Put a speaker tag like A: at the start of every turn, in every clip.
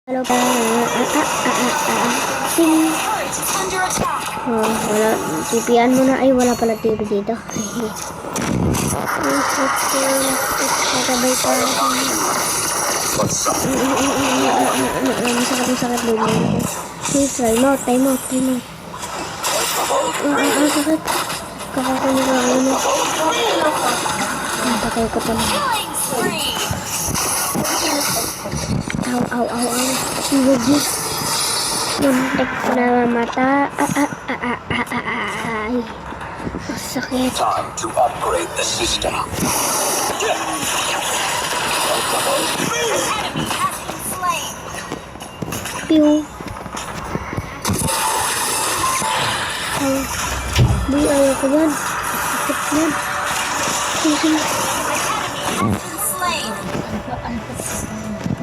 A: Hello pa. Ting. Oh, wala. TP-an mo na. Ay, wala pala TP dito. Sabay pa. Masakit baby. Please, time out. Sakit. Kakakunin ko lang yun. Patay ko pa na. Au. Sige. Muntik na mata. Ay. Sakit.
B: Time to upgrade the system.
A: Pew. Ay, ayaw ko yan. Sakit yan. Sige.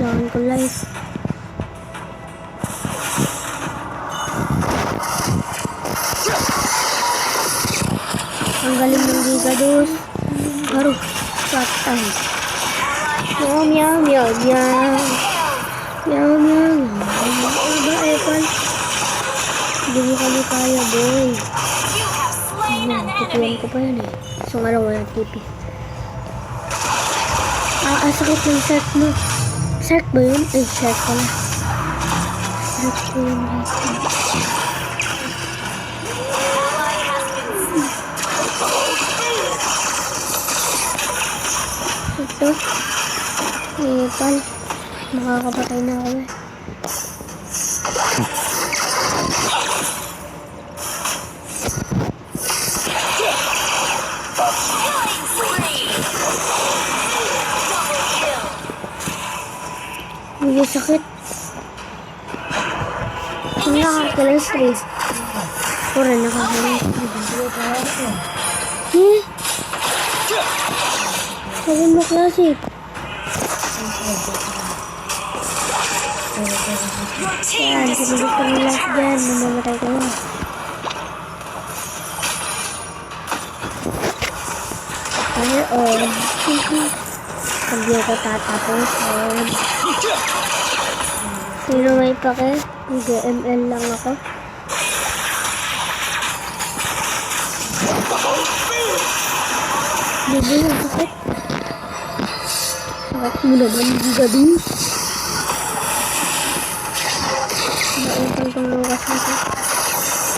A: Lawan ko live. Ang galing ng Gigados. Baru. Patay. Meow. Aba, Epal. Hindi mo kami kaya, boy. Tutuan ko pa yan eh. So nga lang walang tipi. Sakit ng shirt mo. Shirt ba yun? Ay, shirt pala. Shirt ko yun dito. Ito. Ipal. Makakapatay na ako eh. Hindi sakit. Hindi nakakakilang stress. Pura nakakakilang stress. Sabi mo klasik. Yan, sabi ko nila dyan. Namamatay ko lang. Fire on. Hindi ako tatapos. Sino may pake? GML lang ako. Bibi yung sakit. Sakit mo naman, Gigados. Nauntal kong lukas na ito.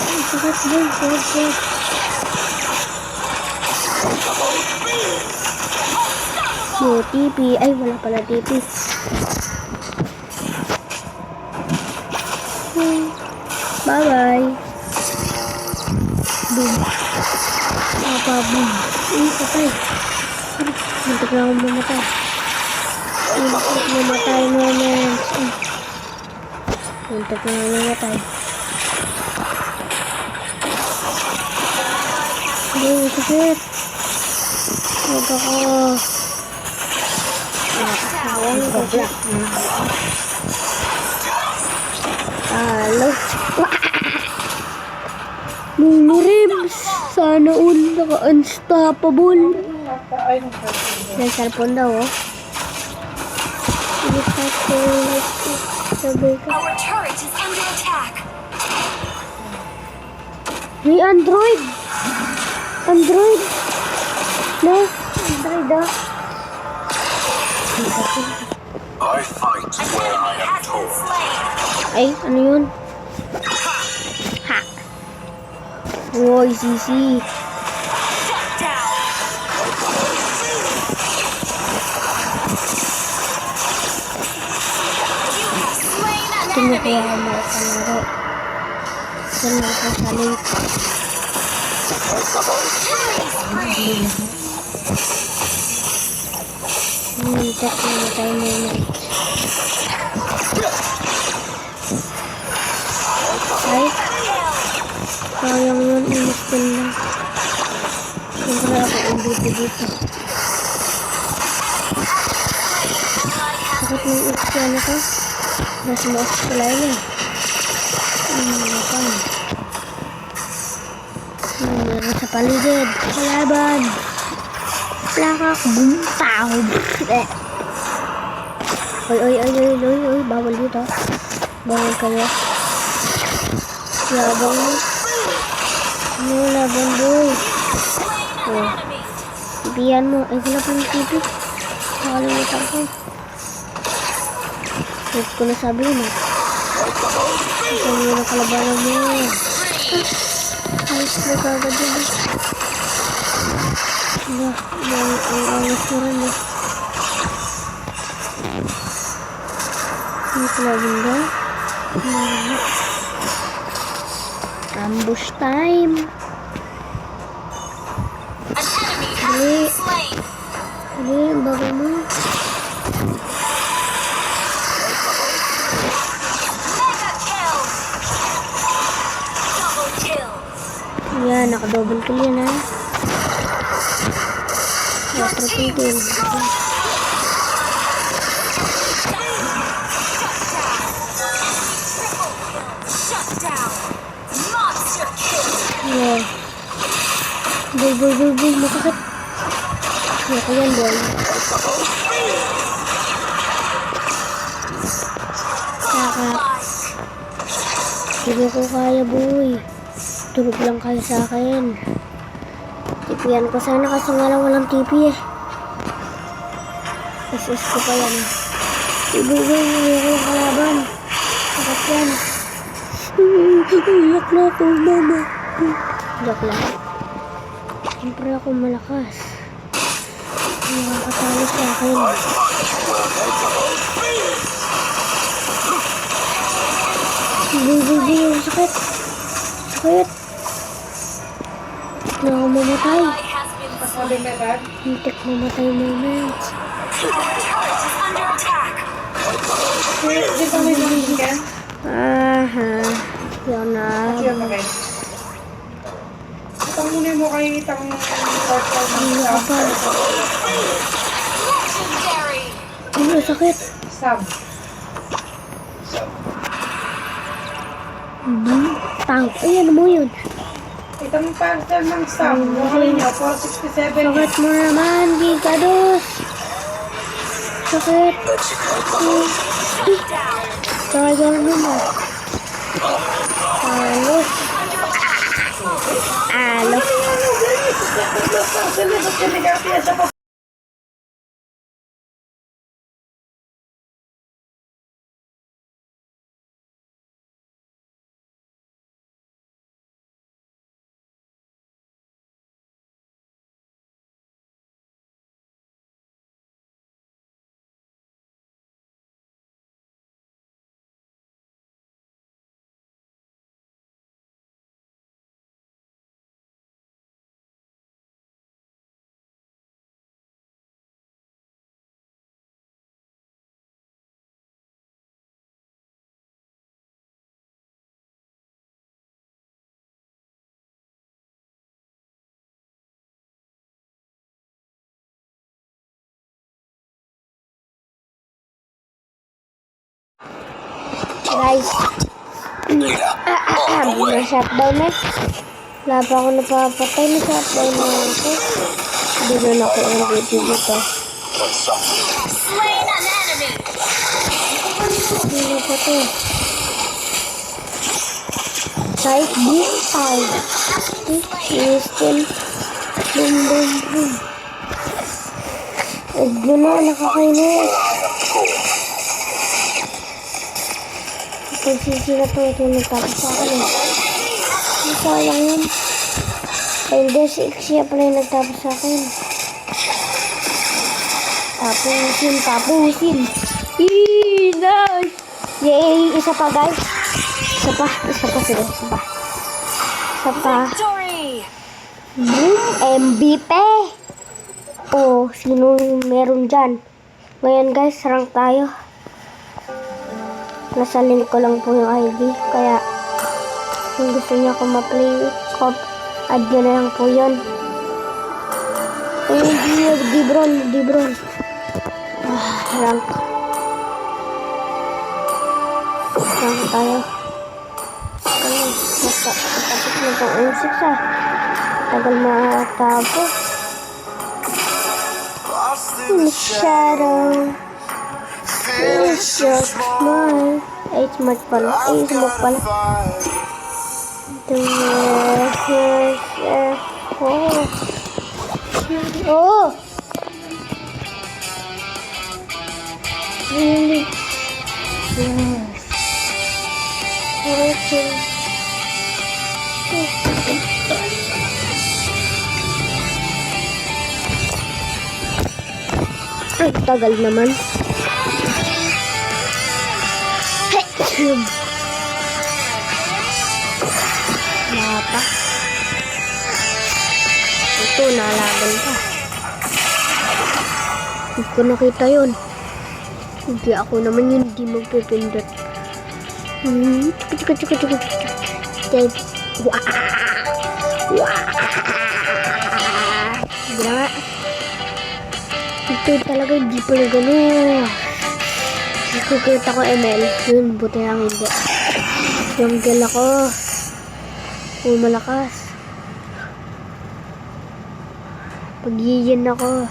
A: Ay, sakit din. Sakit. Yo, TP. Ay, wala pala TP. Bye-bye. Boom. Boom. Patay. Muntik na akong mamatay. Muntik na mamatay. Hindi, sakit. Huwag ako. Nakakawang ko siya. Halo. Mumurims. Sana all naka-unstoppable. May cellphone daw, oh. Sabi ka.
C: Our turret is under attack.
A: May Android. No? Android, ah.
B: I fight where I am told.
A: Ay, ano yun? Ha! Woy, sisi. Tumukuha ko mga kalaro. Diyan na ako sa late. Check na tayo muna. Ay, sayang yun, inistin lang. Siyempre ako MVP dito. Sakit ng XP ano to? Nasa mo XP lang yun. Meron sa paligid. Kalaban. Plakak. Boom. Pow. Oy, bawal dito. Bawal kayo. Labang mo. Ano, labang boy. Oh. Tipihan mo. Ay, wala pang tipi. Nakalimutan ko. Huwag ko na sabihin eh. Ito yung nakalabanan mo. Ayos na kagad yun eh. Ang angas mo rin eh. Ito na bunda. Ambush time.
C: An enemy has been slain.
A: Dali, ang bago mo.
C: Mega kill. Double kill.
A: Yan, naka-double kill yan ha.
C: Your
A: Triple
C: team
A: kill.
C: destroyed. Shut down. Monster kill.
A: Yeah. Boy, masakit. Ako yan, boy. Saka, hindi ko kaya, boy. Tulog lang kayo sa akin. Tipihan ko sana kasi nga lang walang tipi eh. SS ko pa yan eh. Boy, hindi ko kalaban. Sakit yan. Iyak na ako, mama. Joke lang. Siyempre ako malakas. Nakakatalo sa akin. Buy, sakit. Sakit. Na ako mamatay.
C: Ally has been
A: Hintik mamatay moments.
C: turret is under attack.
A: Aha. Yan na.
D: Itang muna mo kay itang portal ng
A: Ano ka pa?
C: Legendary.
A: Ano, sakit.
D: sub.
A: Tank. Ay, ano mo yun?
D: Itang portal ng sub. Mukha niyo, 467.
A: Sakit mo naman, Gigados. Sakit. Kaya naman. Alos. Alos. Guys, na-shutdown na. Wala pa ako napapatay, na-shutdown na ako. Hindi na ako ang video dito.
C: Slain an enemy.
A: Hindi na pa to. Kahit B5. Listen. Boom. Agyo na, nakakainis. Pagsisira to, ito nagtapos sa akin eh. Ang sayang yun. Ay, hindi, si Ixia pala yung nagtapos sa akin. Tapusin. Nice! Yay! Isa pa, guys. Isa pa.
C: Victory.
A: Boom! MVP! Oh, sino meron dyan? Ngayon, guys, rank tayo. Nasa link ko lang po yung ID. Kaya, kung gusto niya ako ma-play, add nyo na lang po yun. Ayun, Dibron. Rank tayo. Ayun, matapos na itong M6 ah. Tagal matapos. In the shadow.
B: It's just
A: Smart. Ay, smart pala. Ay, smart pala. Oh! Really? Yes. Okay. Ay, tagal naman. Hey! Wala pa. Ito, nalaban pa. Hindi ko nakita yun. Hindi ako naman yun, hindi magpipindot. Dead. Wah! Wah! Hindi na nga. Ito talaga, hindi pa na gano'n. Nakikita ko ML. Yun, buti lang hindi. Jungle ako. Malakas. Pag-iyan ako.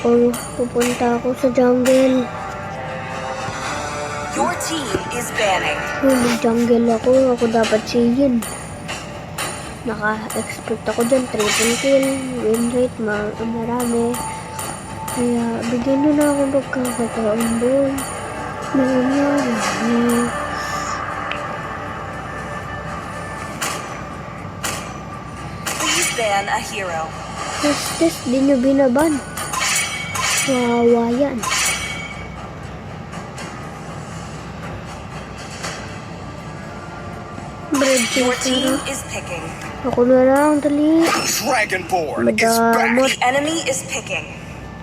A: Oh, pupunta ako sa jungle.
C: Your team is banning.
A: Mag-jungle ako. Ako dapat siyin. Naka-expect ako dyan. Triple kill. Win rate. Marami. Kaya, bigyan nyo na ako magkakataon doon.
C: Please ban a hero.
A: Test, di nyo binaban. Wawa yan.
C: Your team is picking.
A: Ako na lang, dali.
B: Dragonborn is
A: Madamot.
C: The enemy is picking.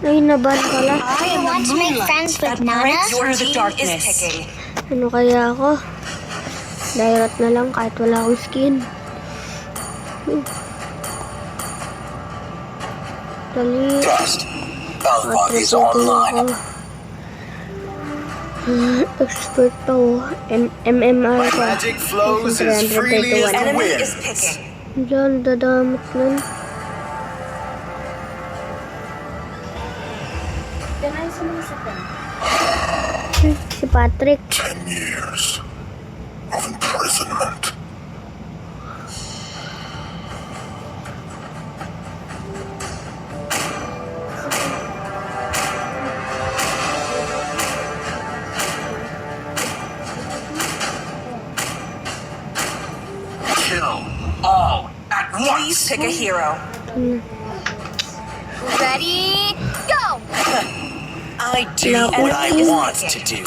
A: Ay, naban pala.
C: I am
E: want to make friends with Nana?
C: Your team is picking.
A: Ano kaya ako? Direct na lang kahit wala akong skin. Dali.
B: dust. Alpha is
A: Triple kill
B: online.
A: ako. Expert pa oh. MMR pa.
B: Magic flows as freely as the
C: Enemy
B: wind.
C: is picking.
A: Diyan, dadamot nun. Si Patrick.
B: 10 years of imprisonment. Kill all at
C: Please
B: once.
C: pick a hero.
E: Ready, go!
B: I do
A: No,
B: what I
C: please.
B: want to do.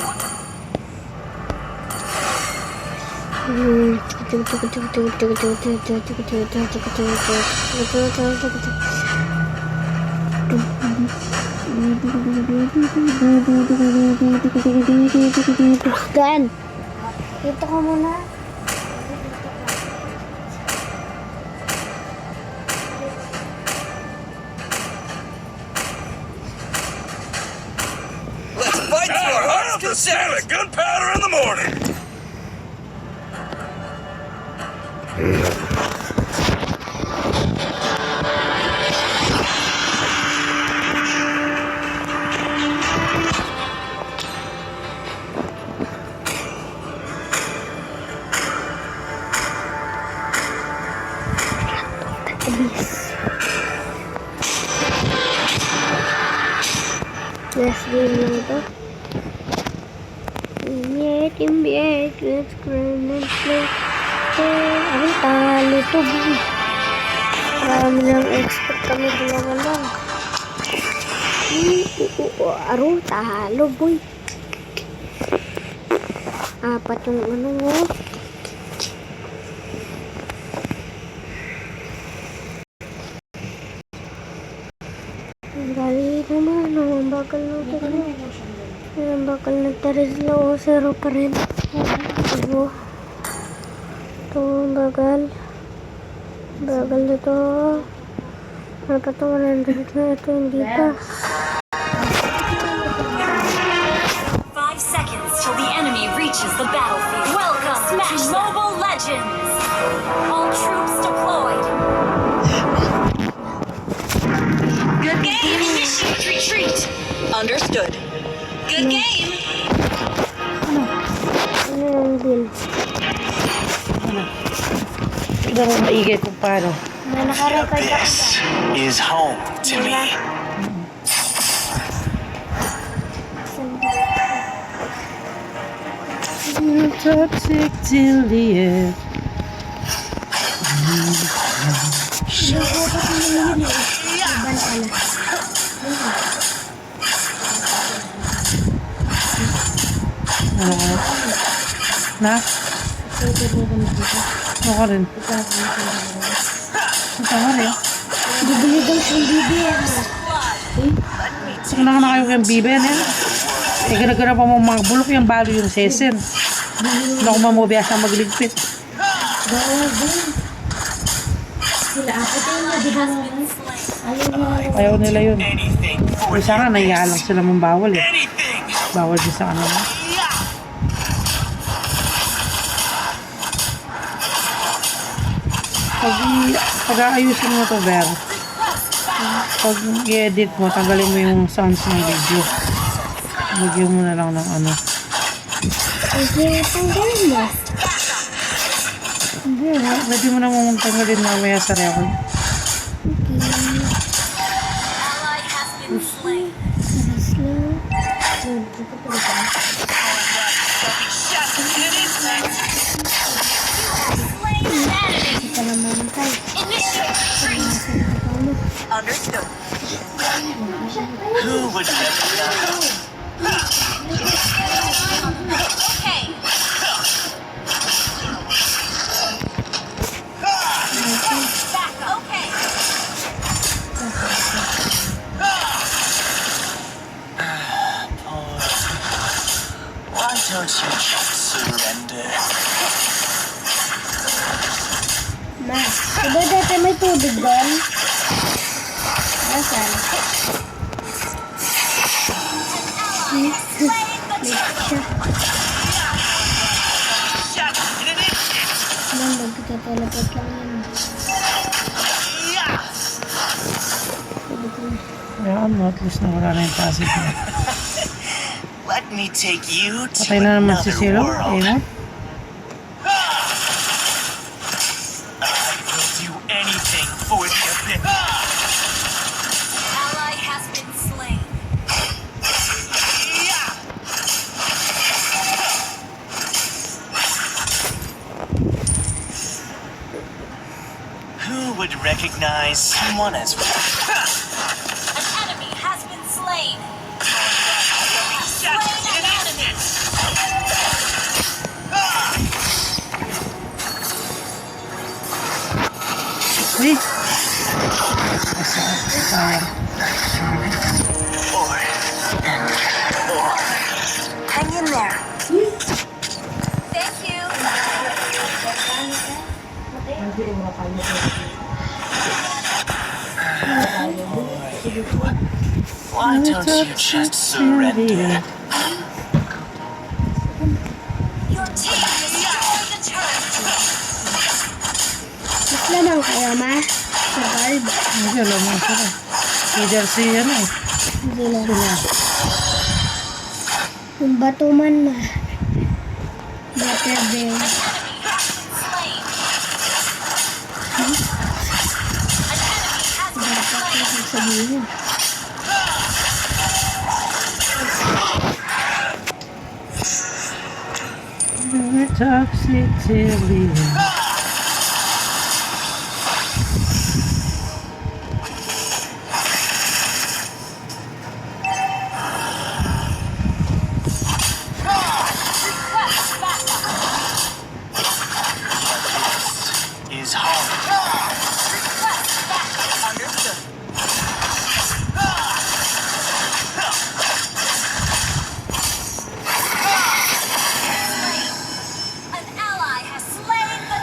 A: Dan, dito ka muna.
B: Let's fight to our heart's content. Gunpowder in the morning.
A: Last game lang ito. Imbiyet, let's grind and play. Ang talo to, boy. Marami lang expect kami dalawa lang. Aro, talo, boy. Apat yung ano mo. Dali naman, ang bakal na ito. Ang bakal na tarisla o zero pa rin. Ito. Ito, bagal. Bagal na ito. Ano pa ito? 100 na ito, hindi pa.
C: 5 seconds till the enemy reaches the battlefield. Welcome to Mobile Legends. All troops deployed. Understood. Good game.
A: Ano yung bill?
D: Tignan mo maigay kung paano.
A: May nakarecord ako dyan.
B: This is home to me.
D: Toxic till the end.
A: Iban pala.
D: Ano ka? Na? Ano ka rin? Ano ka rin?
A: Bibili daw siyang BBS.
D: Saka na kayo kayong bibe na yan. Eh, gana-gana pa mo mga bulok yung balo yung sesen. Hindi ako mamubiyas na magligpit.
A: Sila ako tayo na, di ba naman?
D: Ayaw nila yun.
B: Anything for
D: Isa nga, nahiya lang sila mong bawal eh.
B: anything.
D: Bawal din sa kanila. Pag-aayusin mo to, Ver. Pag i-edit mo, tanggalin mo yung sounds ng video. Lagyan mo na lang ng ano.
A: Sige, tanggalin mo.
D: Hindi, pwede mo na mong tanggalin mamaya sa record.
C: Ally has been slain.
A: Saras lang.
C: Slain an enemy.
A: Ito naman tayo.
C: Initiate retreat. Understood.
B: Who would recognize?
C: Okay. Back. Okay.
B: Why don't you just surrender?
A: Ma, diba dati may tubig doon? Asan?
C: Slain the turtle.
A: Ma'am, magkaka-teleport lang yun. Sabi ko na.
D: Ayan, no, at least na wala na yung passive niya.
B: Let me take you to
D: Patay na naman si
B: another
D: Zero.
B: world.
D: Ayun.
B: I will do anything for the abyss.
C: Ally has been slain.
B: Who would recognize someone as
C: An enemy has been slain. Slain an enemy.
D: Uy! Sayang.
C: Hang in there. Thank you.
B: Why don't you just surrender?
C: Your team destroyed the turret.
A: Mas lamang kayo, ma? Sa guard.
D: Hindi, alam mo sila. Either si ano eh.
A: Sila.
D: Sila.
A: Yung batuman, ma. Better than.
C: Slain. An enemy has been
A: Dapat
C: slain.
A: yung sabihin.
D: Toxic till the end.
C: Request backup.
B: Is home.
C: Request backup. Understood. Slain. An ally has slain the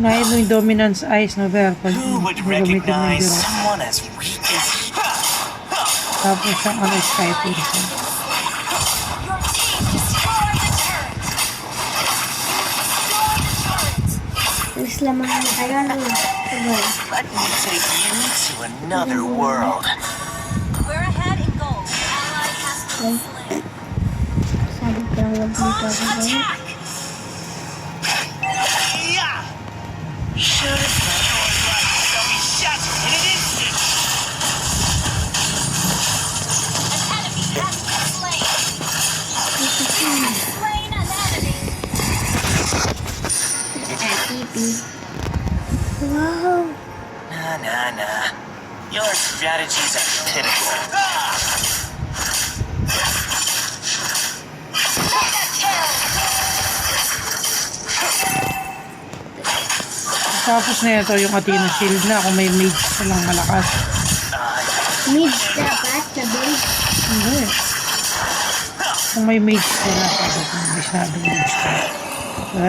D: Unahin mo yung dominance eyes, no, Ver? Pag
B: Who would
D: gagamitin mo yung
B: recognize
D: biro.
B: someone as weak as
D: Tapos ang ano, sky piercing.
C: Your team destroyed the turret. Destroy the turret.
A: Mas lamang na kaya lang. Sabay.
B: Let me take you to another world.
C: We're ahead in goal. Ally has been slain.
A: Sabi ko lang wag mo pa rin.
B: Attack! Yeah! Should have done your life shall be shattered in an instant.
C: An enemy has been slain. Slain an enemy.
A: Wow.
B: Nah. Your strategies are pitiful.
D: Tapos na ito yung Athena Shield na kung may mage silang malakas.
A: Mid dapat na build.
D: Hindi. Kung may mage sila, sabi ko, masyado mage ka.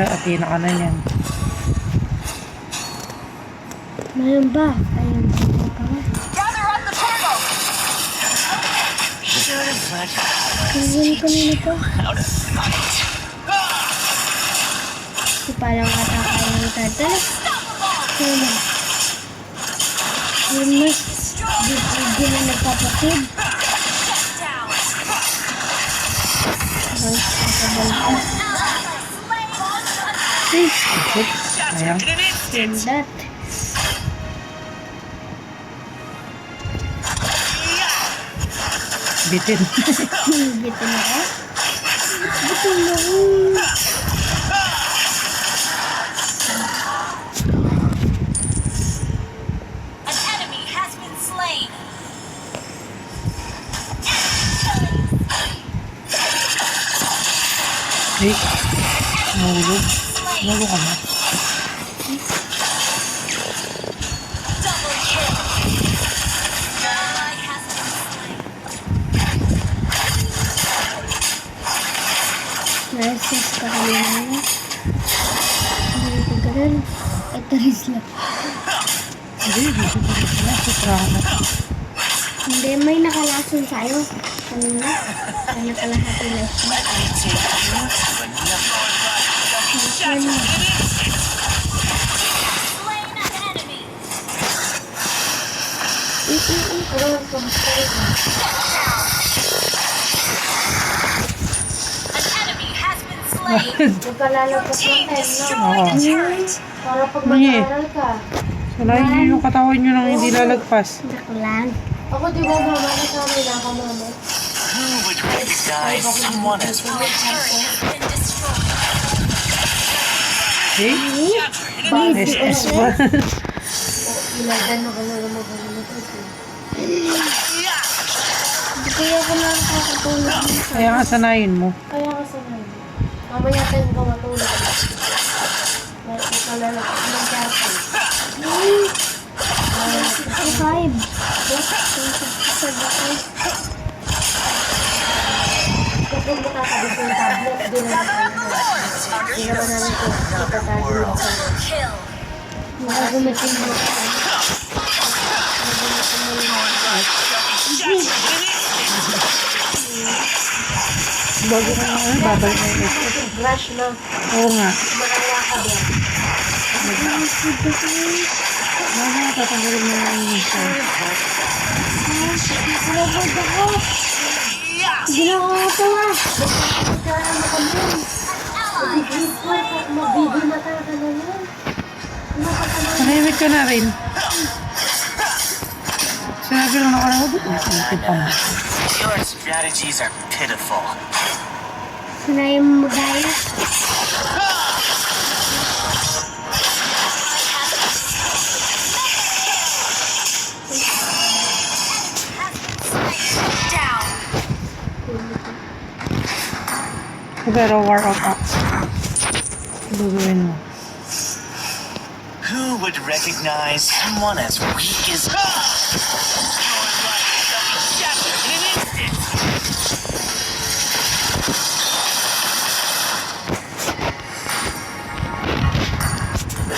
D: Athena ka na yan.
A: Mayroon ba? Ayun.
C: Gather up the turtle.
B: Should have let
A: Kaya kanina to.
B: how to fight.
A: So, parang atake ng turtle. Kaya na. Yung mas di na nagpapakid.
C: Down.
A: Okay, nakabal ka.
D: Oops, sayang.
B: In an instant.
A: That.
D: Bitin.
A: Bitin ako. Bitin ako.
C: An enemy has been slain.
D: Hey, nahulog. Nahulog ka na.
C: Double kill. Ally has been slain.
A: Naisis ka kanina na. Hindi ko ganun. Ito rin sila.
D: Hindi, dito pa rin sila. Sutrahan na.
A: Hindi, may nakalason sa'yo. Kanina. May nakalahati na siya.
B: Let me take you to another world.
C: Slain an enemy. An enemy has been slain.
A: Nagkalalagpas
C: Team
A: ng time, no?
C: destroyed the turret.
A: Para pag
D: Hindi.
A: mag-aaral ka.
D: Salahin nyo yung katawan nyo nang hindi lalagpas.
A: Joke lang. Ako di ba mama na sa amin ako mama?
B: Who would recognize someone as
C: Our turret has been destroyed.
D: Okay? SS1.
A: Ilagan na ka na naman ko ito. Hindi kaya ako nakakatulog dito.
D: Kaya nga sanayin mo.
A: Kaya kasi na yun. Mamaya tayo ko matulog. Ikalalagpas ng kaso. 55. Kapag makakabit yung tablet, di naman namin ito kapatagin.
C: Kill.
A: Makagamitin mo.
D: Bago ka nga, babalik na yung SS.
A: Brush na.
D: Oo nga.
A: Makaya ka din.
D: Tatanggalin mo na yung isa.
A: Sinabod ako. Hindi na ako matawa. Kaya makamon. Mabigil na talaga na yun.
D: Manahimik ka na rin. Sinabi lang ako na ako dito. Ito pa mo.
B: Your strategies are pitiful.
A: Sanay mo magaya.
C: Down.
D: Pero war of axe. Gagawin mo.
B: Who would recognize someone as weak as your life shall be shattered in an instant.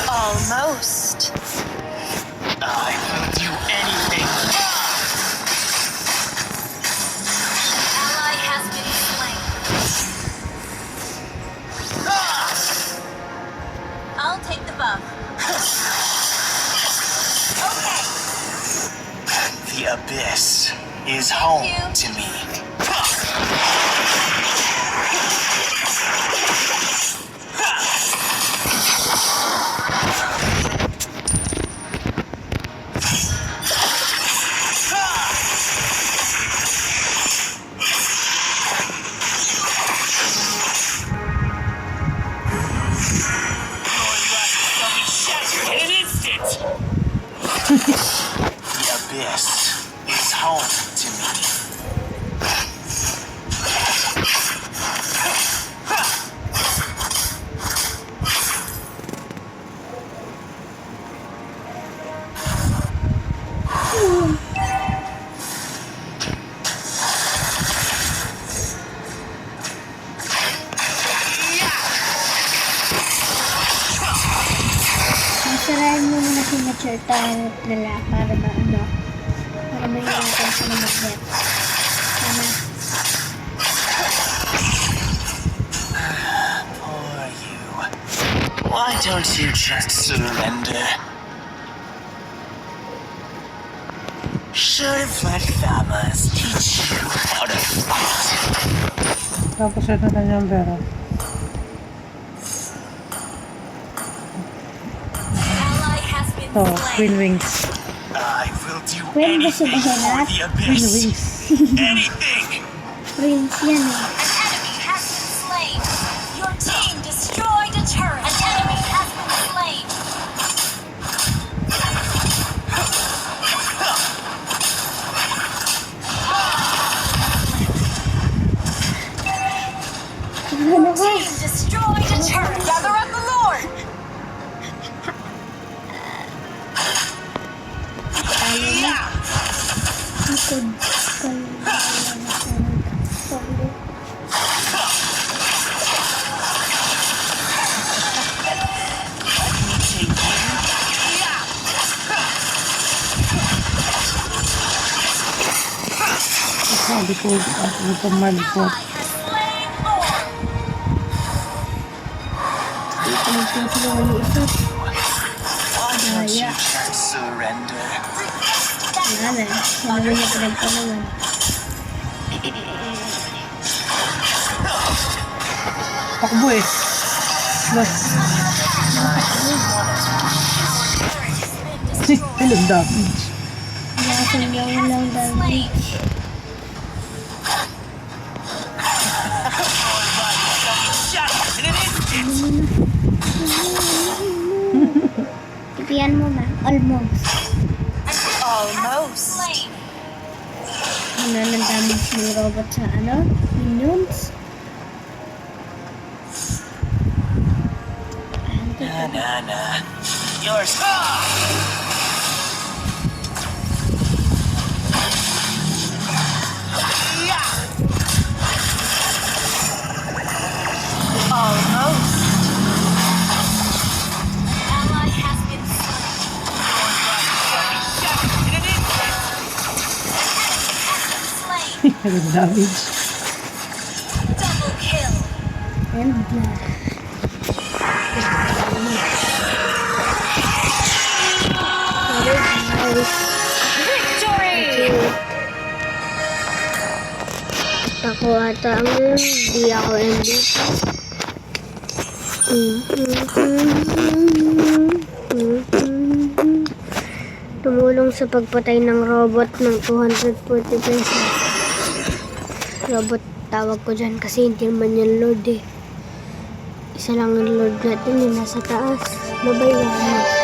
B: All This is home to me. The abyss is home to me.
A: Masarayan mo muna signature tarot nila para may iwasan sa mag-get. Tama.
B: Poor you. Why don't you just surrender? Should have let Thamas teach you how to fight.
D: Tapos ito na niyang Vera.
C: Ally has been
D: Ito,
C: slain.
D: Queen Wings.
B: I will do
A: Queen ba
B: anything
A: siya
B: for
A: lahat?
B: the
D: Queen
B: abyss.
D: Wings.
B: Anything!
A: Prince yan eh.
C: An enemy has been slain. Your team destroyed a turret. An enemy has been slain.
A: Ano ba?
C: Team destroyed a turret. Gather up the Lord.
A: Ikod.
D: Sabi ko, ito malikot.
C: Ally has slain Lord.
A: Ito magtutulungan yung isa.
B: Why don't you just surrender?
A: Wala na. Wala na pinagtanungan.
D: Takbo eh. Mas, hello damage.
A: Nasa lang damage.
B: Shattered in an instant!
A: Tipian mo ba? Almost.
C: Almost slain.
A: Ano ng damage ng robot sa minions?
B: Na. Yours.
C: Almost. Ally has been slain.
D: Hello damage.
C: Double kill.
A: And
C: Victory!
A: ako ata ang hindi ako MVP. Tumulong sa pagpatay ng robot ng 240 pesos. Robot tawag ko dyan kasi hindi naman yan Lord eh. Isa lang ang Lord natin yung nasa taas. Babayaran.